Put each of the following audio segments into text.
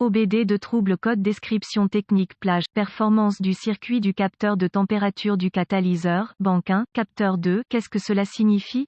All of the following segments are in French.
OBD de trouble code description technique plage, performance du circuit du capteur de température du catalyseur, banque 1, capteur 2, qu'est-ce que cela signifie?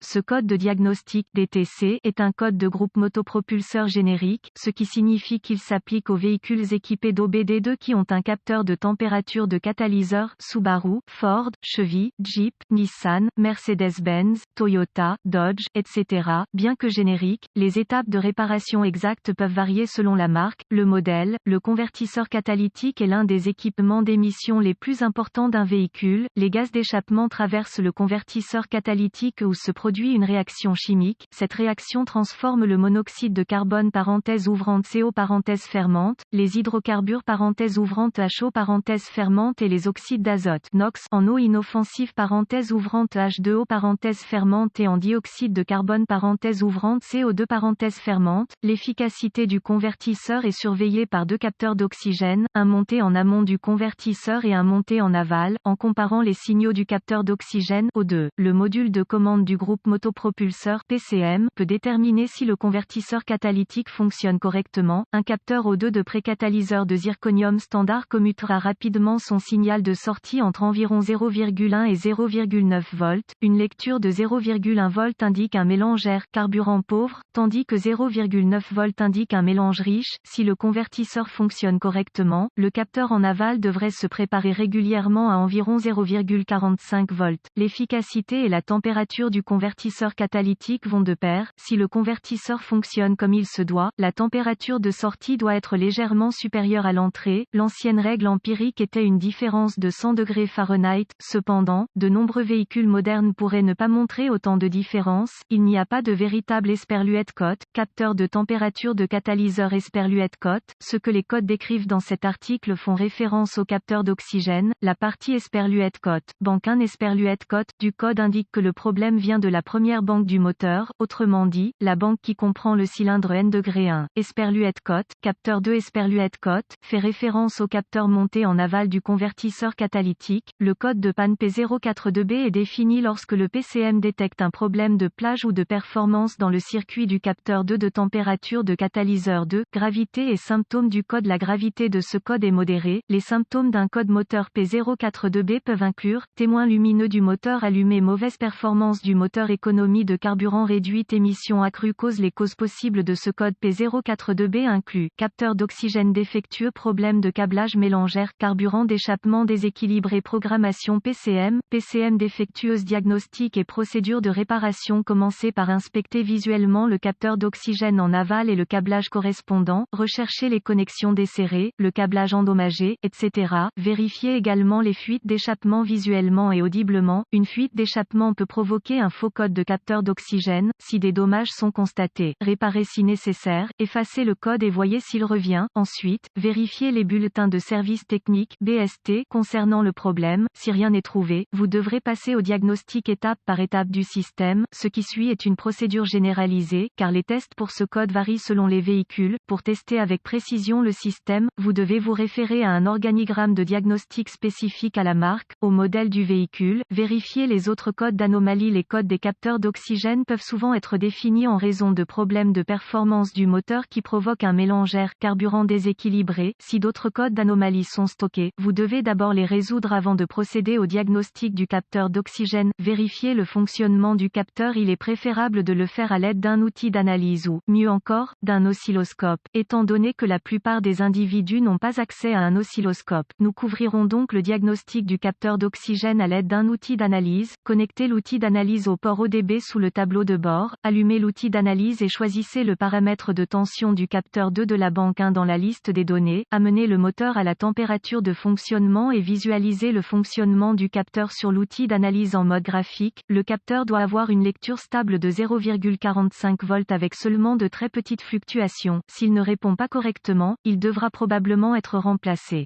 Ce code de diagnostic DTC est un code de groupe motopropulseur générique, ce qui signifie qu'il s'applique aux véhicules équipés d'OBD2 qui ont un capteur de température de catalyseur, Subaru, Ford, Chevy, Jeep, Nissan, Mercedes-Benz, Toyota, Dodge, etc. Bien que génériques, les étapes de réparation exactes peuvent varier selon la marque, le modèle. Le convertisseur catalytique est l'un des équipements d'émission les plus importants d'un véhicule. Les gaz d'échappement traversent le convertisseur catalytique où se produit une réaction chimique. Cette réaction transforme le monoxyde de carbone parenthèse ouvrante CO parenthèse fermante, les hydrocarbures parenthèse ouvrante HO parenthèse fermante et les oxydes d'azote NOx en eau inoffensive parenthèse ouvrante H2O parenthèse fermante et en dioxyde de carbone parenthèse ouvrante CO2 parenthèse fermante. L'efficacité du convertisseur est surveillée par deux capteurs d'oxygène, un monté en amont du convertisseur et un monté en aval, en comparant les signaux du capteur d'oxygène O2. Le module de commande du groupe motopropulseur PCM peut déterminer si le convertisseur catalytique fonctionne correctement. Un capteur O2 de précatalyseur de zirconium standard commutera rapidement son signal de sortie entre environ 0,1 et 0,9 volts. Une lecture de 0,1 volt indique un mélange air carburant pauvre, tandis que 0,9 volt indique un mélange riche. Si le convertisseur fonctionne correctement, le capteur en aval devrait se préparer régulièrement à environ 0,45 volts. L'efficacité et la température du convertisseur catalytique vont de pair. Si le convertisseur fonctionne comme il se doit, la température de sortie doit être légèrement supérieure à l'entrée. L'ancienne règle empirique était une différence de 100 degrés Fahrenheit. Cependant, de nombreux véhicules modernes pourraient ne pas montrer autant de différence. Il n'y a pas de véritable Esperluette cote, capteur de température de catalyseur Esperluette cote. Ce que les codes décrivent dans cet article font référence au capteur d'oxygène. La partie Esperluette cote, banque 1 Esperluette cote, du code indique que le problème vient de la première banque du moteur, autrement dit, la banque qui comprend le cylindre N-1. Esperluette cote, capteur 2 Esperluette cote, fait référence au capteur monté en aval du convertisseur catalytique. Le code de panne P042B est défini lorsque le PCM détecte un problème de plage ou de performance dans le circuit du capteur 2 de température de catalyseur 2. Gravité et symptômes du code. La gravité de ce code est modérée. Les symptômes d'un code moteur P042B peuvent inclure témoin lumineux du moteur allumé, mauvaise performance du moteur, économie de carburant réduite, émission accrue. Les causes possibles de ce code P042B incluent capteur d'oxygène défectueux, problème de câblage, mélange air carburant, d'échappement déséquilibré, programmation PCM défectueuse, diagnostic et procédure de réparation. Commencez par inspecter visuellement le capteur d'oxygène en aval et le câblage correspondant, recherchez les connexions desserrées, le câblage endommagé, etc. Vérifiez également les fuites d'échappement visuellement et audiblement. Une fuite d'échappement peut provoquer un faux code de capteur d'oxygène. Si des dommages sont constatés, réparez si nécessaire, effacez le code et voyez s'il revient. Ensuite, vérifiez les bulletins de service technique BST concernant le problème. Si rien n'est trouvé, vous devrez passer au diagnostic étape par étape du système. Ce qui suit est une procédure généralisée, car les tests pour ce code varient selon les véhicules. Pour tester avec précision le système, vous devez vous référer à un organigramme de diagnostic spécifique à la marque, au modèle du véhicule. Vérifiez les autres codes d'anomalie. Les codes des capteurs d'oxygène peuvent souvent être définis en raison de problèmes de performance du moteur qui provoquent un mélange air-carburant déséquilibré. Si d'autres codes d'anomalie sont stockés, vous devez d'abord les résoudre avant de procéder au diagnostic du capteur d'oxygène. Vérifiez le fonctionnement du capteur. Il est préférable de le faire à l'aide d'un outil d'analyse ou, mieux encore, d'un oscilloscope. Étant donné que la plupart des individus n'ont pas accès à un oscilloscope, nous couvrirons donc le diagnostic du capteur d'oxygène à l'aide d'un outil d'analyse. Connectez l'outil d'analyse au port ODB sous le tableau de bord, allumez l'outil d'analyse et choisissez le paramètre de tension du capteur 2 de la banque 1 dans la liste des données, amenez le moteur à la température de fonctionnement et visualisez le fonctionnement du capteur sur l'outil d'analyse en mode graphique. Le capteur doit avoir une lecture stable de 0,45 volts avec seulement de très petites fluctuations. S'il ne répond pas correctement, il devra probablement être remplacé.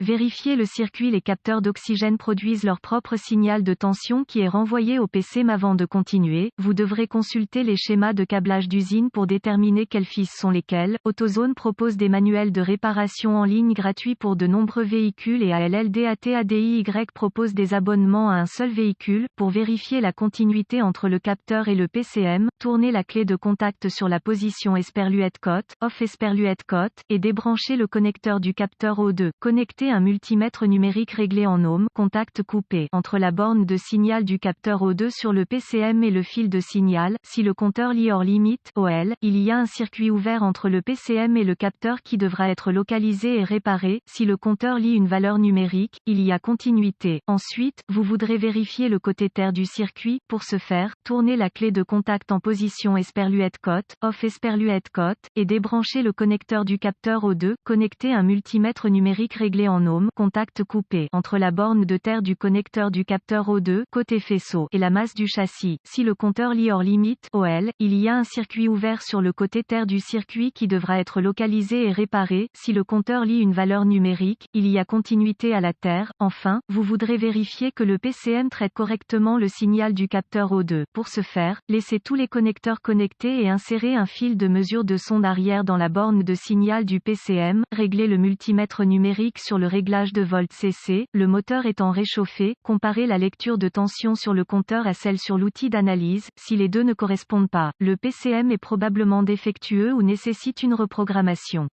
Vérifiez le circuit. Les capteurs d'oxygène produisent leur propre signal de tension qui est renvoyé au PCM avant de continuer. Vous devrez consulter les schémas de câblage d'usine pour déterminer quels fils sont lesquels. AutoZone propose des manuels de réparation en ligne gratuits pour de nombreux véhicules et ALLDATADIY propose des abonnements à un seul véhicule. Pour vérifier la continuité entre le capteur et le PCM, tournez la clé de contact sur la position Esperluette Cote, off Esperluette Cote, et débranchez le connecteur du capteur O2. Connectez un multimètre numérique réglé en ohms, contact coupé, entre la borne de signal du capteur O2 sur le PCM et le fil de signal. Si le compteur lit hors limite, OL, il y a un circuit ouvert entre le PCM et le capteur qui devra être localisé et réparé. Si le compteur lit une valeur numérique, il y a continuité. Ensuite, vous voudrez vérifier le côté terre du circuit. Pour ce faire, tournez la clé de contact en position Esperluette Cote, off Esperluette Cote, et débranchez le connecteur du capteur O2. Connectez un multimètre numérique réglé en ohms, contact coupé, entre la borne de terre du connecteur du capteur O2, côté faisceau, et la masse du châssis. Si le compteur lit hors limite, OL, il y a un circuit ouvert sur le côté terre du circuit qui devra être localisé et réparé. Si le compteur lit une valeur numérique, il y a continuité à la terre. Enfin, vous voudrez vérifier que le PCM traite correctement le signal du capteur O2. Pour ce faire, laissez tous les connecteurs connectés et insérez un fil de mesure de sonde arrière dans la borne de signal du PCM. Réglez le multimètre numérique sur le réglage de volt CC. Le moteur étant réchauffé, comparez la lecture de tension sur le compteur à celle sur l'outil d'analyse. Si les deux ne correspondent pas, le PCM est probablement défectueux ou nécessite une reprogrammation.